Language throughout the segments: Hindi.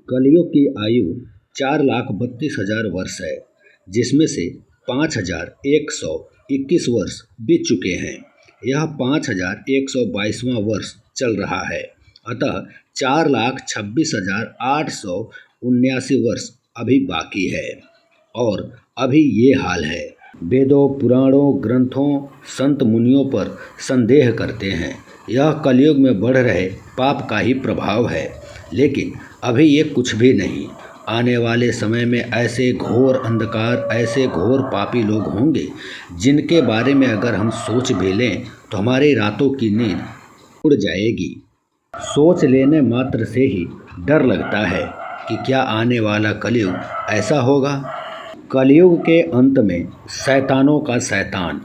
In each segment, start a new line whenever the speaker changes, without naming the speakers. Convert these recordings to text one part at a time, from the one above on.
कलियुग की आयु 4,32,000 वर्ष है, जिसमें से 5,121 वर्ष बीत चुके हैं। यह 5,122वां वर्ष चल रहा है, अतः 4,26,879 वर्ष अभी बाकी है। और अभी ये हाल है। वेदों, पुराणों, ग्रंथों, संत मुनियों पर संदेह करते हैं। यह कलयुग में बढ़ रहे पाप का ही प्रभाव है, लेकिन अभी ये कुछ भी नहीं। आने वाले समय में ऐसे घोर अंधकार, ऐसे घोर पापी लोग होंगे जिनके बारे में अगर हम सोच भी लें तो हमारी रातों की नींद उड़ जाएगी। सोच लेने मात्र से ही डर लगता है कि क्या आने वाला कलयुग ऐसा होगा। कलयुग के अंत में शैतानों का शैतान,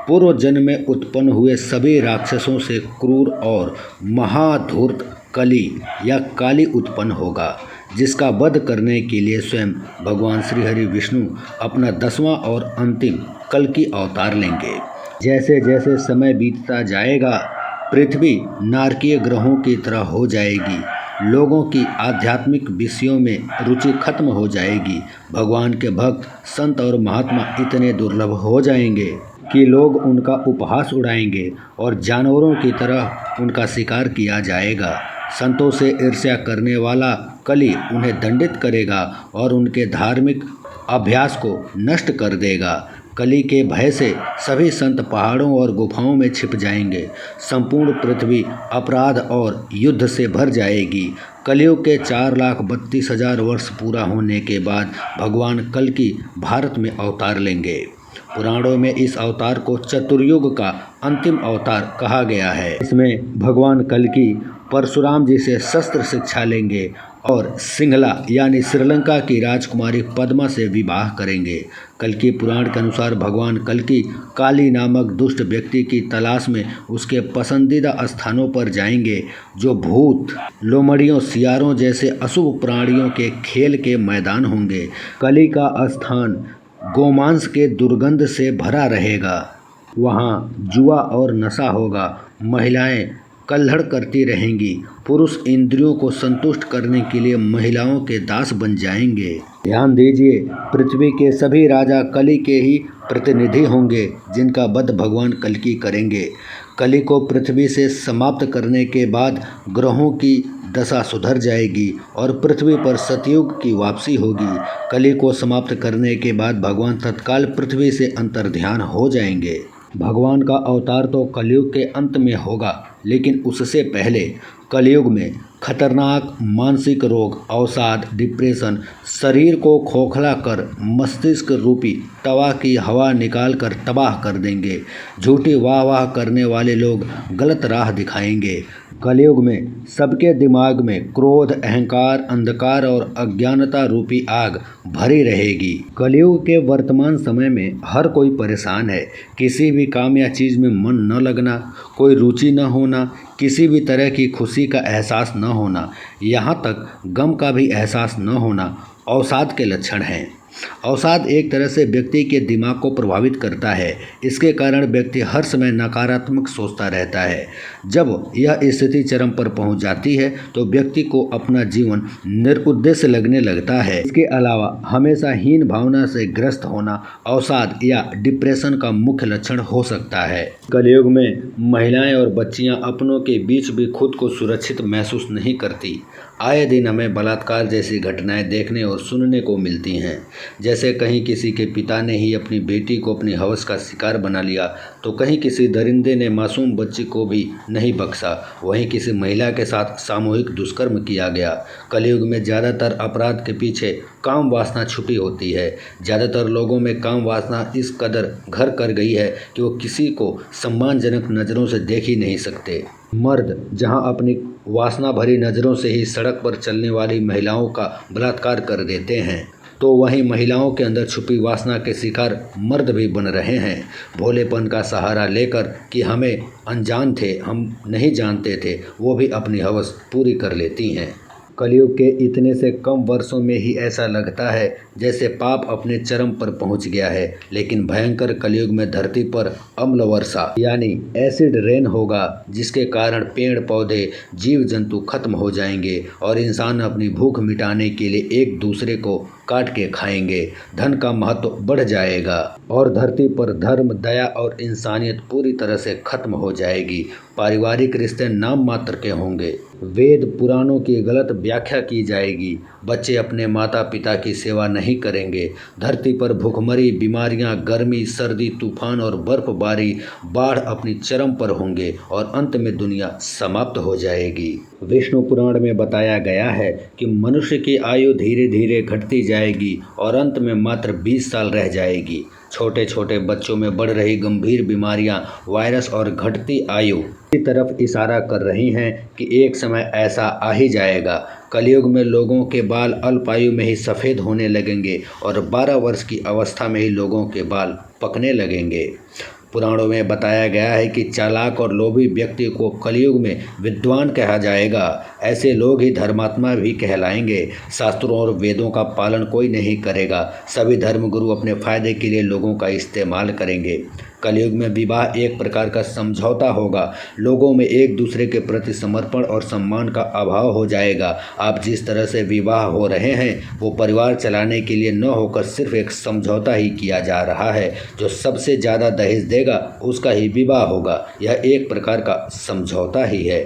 पूर्व जन्म में उत्पन्न हुए सभी राक्षसों से क्रूर और महाधूर्त कली या काली उत्पन्न होगा, जिसका वध करने के लिए स्वयं भगवान श्री हरि विष्णु अपना 10वां और अंतिम कल्कि अवतार लेंगे। जैसे जैसे समय बीतता जाएगा, पृथ्वी नारकीय ग्रहों की तरह हो जाएगी। लोगों की आध्यात्मिक विषयों में रुचि खत्म हो जाएगी। भगवान के भक्त, संत और महात्मा इतने दुर्लभ हो जाएंगे कि लोग उनका उपहास उड़ाएंगे और जानवरों की तरह उनका शिकार किया जाएगा। संतों से ईर्ष्या करने वाला कली उन्हें दंडित करेगा और उनके धार्मिक अभ्यास को नष्ट कर देगा। कली के भय से सभी संत पहाड़ों और गुफाओं में छिप जाएंगे। संपूर्ण पृथ्वी अपराध और युद्ध से भर जाएगी। कलयुग के 4,32,000 वर्ष पूरा होने के बाद भगवान कल्कि भारत में अवतार लेंगे। पुराणों में इस अवतार को चतुर्युग का अंतिम अवतार कहा गया है। इसमें भगवान कल्कि परशुराम जी से शस्त्र शिक्षा लेंगे और सिंहला यानी श्रीलंका की राजकुमारी पद्मा से विवाह करेंगे। कल्कि पुराण के अनुसार भगवान कल्कि काली नामक दुष्ट व्यक्ति की तलाश में उसके पसंदीदा स्थानों पर जाएंगे, जो भूत, लोमड़ियों, सियारों जैसे अशुभ प्राणियों के खेल के मैदान होंगे। कली का स्थान गोमांस के दुर्गंध से भरा रहेगा। वहाँ जुआ और नशा होगा। महिलाएं कल्हड़ करती रहेंगी। पुरुष इंद्रियों को संतुष्ट करने के लिए महिलाओं के दास बन जाएंगे। ध्यान दीजिए, पृथ्वी के सभी राजा कली के ही प्रतिनिधि होंगे, जिनका वध भगवान कल्कि करेंगे। कली को पृथ्वी से समाप्त करने के बाद ग्रहों की दशा सुधर जाएगी और पृथ्वी पर सतयुग की वापसी होगी। कली को समाप्त करने के बाद भगवान तत्काल पृथ्वी से अंतर्ध्यान हो जाएंगे। भगवान का अवतार तो कलयुग के अंत में होगा, लेकिन उससे पहले कलयुग में खतरनाक मानसिक रोग, अवसाद, डिप्रेशन शरीर को खोखला कर मस्तिष्क रूपी तवा की हवा निकाल कर तबाह कर देंगे। झूठी वाह वाह करने वाले लोग गलत राह दिखाएंगे। कलयुग में सबके दिमाग में क्रोध, अहंकार, अंधकार और अज्ञानता रूपी आग भरी रहेगी। कलयुग के वर्तमान समय में हर कोई परेशान है। किसी भी काम या चीज़ में मन न लगना, कोई रुचि न होना, किसी भी तरह की खुशी का एहसास न होना, यहाँ तक गम का भी एहसास न होना अवसाद के लक्षण हैं। अवसाद एक तरह से व्यक्ति के दिमाग को प्रभावित करता है। इसके कारण व्यक्ति हर समय नकारात्मक सोचता रहता है। जब यह स्थिति चरम पर पहुंच जाती है तो व्यक्ति को अपना जीवन निरुद्देश्य लगने लगता है। इसके अलावा हमेशा हीन भावना से ग्रस्त होना अवसाद या डिप्रेशन का मुख्य लक्षण हो सकता है। कलयुग में महिलाएं और बच्चियां अपनों के बीच भी खुद को सुरक्षित महसूस नहीं करती। आए दिन हमें बलात्कार जैसी घटनाएं देखने और सुनने को मिलती हैं। जैसे कहीं किसी के पिता ने ही अपनी बेटी को अपनी हवस का शिकार बना लिया, तो कहीं किसी दरिंदे ने मासूम बच्ची को भी नहीं बख्शा। वहीं किसी महिला के साथ सामूहिक दुष्कर्म किया गया। कलयुग में ज़्यादातर अपराध के पीछे काम वासना छुपी होती है। ज़्यादातर लोगों में काम वासना इस कदर घर कर गई है कि वो किसी को सम्मानजनक नज़रों से देख ही नहीं सकते। मर्द जहां अपनी वासना भरी नज़रों से ही सड़क पर चलने वाली महिलाओं का बलात्कार कर देते हैं, तो वहीं महिलाओं के अंदर छुपी वासना के शिकार मर्द भी बन रहे हैं। भोलेपन का सहारा लेकर कि हमें अनजान थे, हम नहीं जानते थे, वो भी अपनी हवस पूरी कर लेती हैं। कलयुग के इतने से कम वर्षों में ही ऐसा लगता है जैसे पाप अपने चरम पर पहुंच गया है। लेकिन भयंकर कलयुग में धरती पर अम्ल वर्षा यानी एसिड रेन होगा, जिसके कारण पेड़ पौधे जीव जंतु खत्म हो जाएंगे और इंसान अपनी भूख मिटाने के लिए एक दूसरे को काट के खाएंगे। धन का महत्व बढ़ जाएगा और धरती पर धर्म, दया और इंसानियत पूरी तरह से खत्म हो जाएगी। पारिवारिक रिश्ते नाम मात्र के होंगे। वेद पुराणों की गलत व्याख्या की जाएगी। बच्चे अपने माता पिता की सेवा नहीं करेंगे। धरती पर भूखमरी, बीमारियां, गर्मी, सर्दी, तूफान और बर्फबारी, बाढ़ अपनी चरम पर होंगे और अंत में दुनिया समाप्त हो जाएगी। विष्णु पुराण में बताया गया है कि मनुष्य की आयु धीरे धीरे घटती जाएगी और अंत में मात्र 20 साल रह जाएगी। छोटे छोटे बच्चों में बढ़ रही गंभीर बीमारियां, वायरस और घटती आयु की तरफ इशारा कर रही हैं कि एक समय ऐसा आ ही जाएगा। कलयुग में लोगों के बाल अल्प आयु में ही सफ़ेद होने लगेंगे और 12 वर्ष की अवस्था में ही लोगों के बाल पकने लगेंगे। पुराणों में बताया गया है कि चालाक और लोभी व्यक्ति को कलयुग में विद्वान कहा जाएगा। ऐसे लोग ही धर्मात्मा भी कहलाएंगे। शास्त्रों और वेदों का पालन कोई नहीं करेगा। सभी धर्मगुरु अपने फायदे के लिए लोगों का इस्तेमाल करेंगे। कलयुग में विवाह एक प्रकार का समझौता होगा। लोगों में एक दूसरे के प्रति समर्पण और सम्मान का अभाव हो जाएगा। आप जिस तरह से विवाह हो रहे हैं वो परिवार चलाने के लिए न होकर सिर्फ एक समझौता ही किया जा रहा है। जो सबसे ज़्यादा दहेज देगा उसका ही विवाह होगा। यह एक प्रकार का समझौता ही है।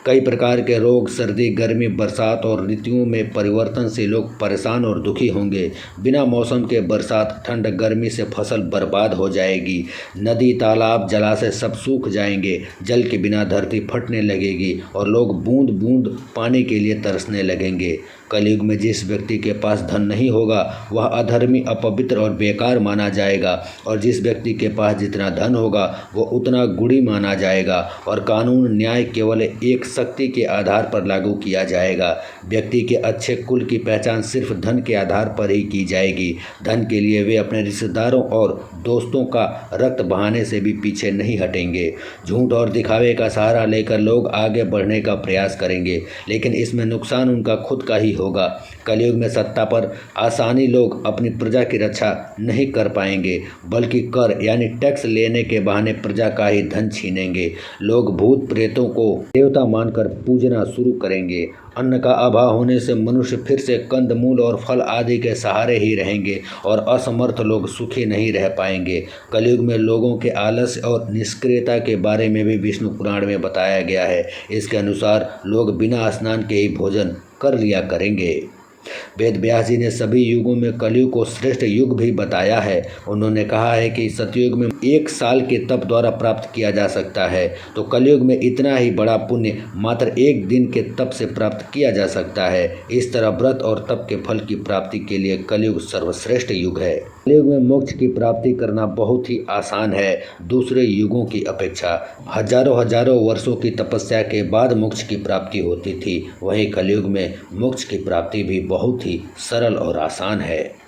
कई प्रकार के रोग, सर्दी, गर्मी, बरसात और ऋतुओं में परिवर्तन से लोग परेशान और दुखी होंगे। बिना मौसम के बरसात, ठंड, गर्मी से फसल बर्बाद हो जाएगी। नदी, तालाब, जलाशय सब सूख जाएंगे। जल के बिना धरती फटने लगेगी और लोग बूंद बूंद पानी के लिए तरसने लगेंगे। कलयुग में जिस व्यक्ति के पास धन नहीं होगा वह अधर्मी, अपवित्र और बेकार माना जाएगा और जिस व्यक्ति के पास जितना धन होगा वो उतना गुणी माना जाएगा और कानून, न्याय केवल एक शक्ति के आधार पर लागू किया जाएगा। व्यक्ति के अच्छे कुल की पहचान सिर्फ धन के आधार पर ही की जाएगी। धन के लिए वे अपने रिश्तेदारों और दोस्तों का रक्त बहाने से भी पीछे नहीं हटेंगे। झूठ और दिखावे का सहारा लेकर लोग आगे बढ़ने का प्रयास करेंगे, लेकिन इसमें नुकसान उनका खुद का ही होगा। कलयुग में सत्ता पर आसानी लोग अपनी प्रजा की रक्षा नहीं कर पाएंगे, बल्कि कर यानी टैक्स लेने के बहाने प्रजा का ही धन छीनेंगे। लोग भूत प्रेतों को देवता मानकर पूजना शुरू करेंगे। अन्न का अभाव होने से मनुष्य फिर से कंदमूल और फल आदि के सहारे ही रहेंगे और असमर्थ लोग सुखी नहीं रह पाएंगे। कलयुग में लोगों के आलस्य और निष्क्रियता के बारे में भी विष्णु पुराण में बताया गया है। इसके अनुसार लोग बिना स्नान के ही भोजन कर लिया करेंगे। वेद व्यास जी ने सभी युगों में कलयुग को श्रेष्ठ युग भी बताया है। उन्होंने कहा है कि सतयुग में 1 साल के तप द्वारा प्राप्त किया जा सकता है, तो कलयुग में इतना ही बड़ा पुण्य मात्र 1 दिन के तप से प्राप्त किया जा सकता है। इस तरह व्रत और तप के फल की प्राप्ति के लिए कलयुग सर्वश्रेष्ठ युग है। कलयुग में मोक्ष की प्राप्ति करना बहुत ही आसान है दूसरे युगों की अपेक्षा। हजारों वर्षों की तपस्या के बाद मोक्ष की प्राप्ति होती थी, वहीं कलयुग में मोक्ष की प्राप्ति भी बहुत ही सरल और आसान है।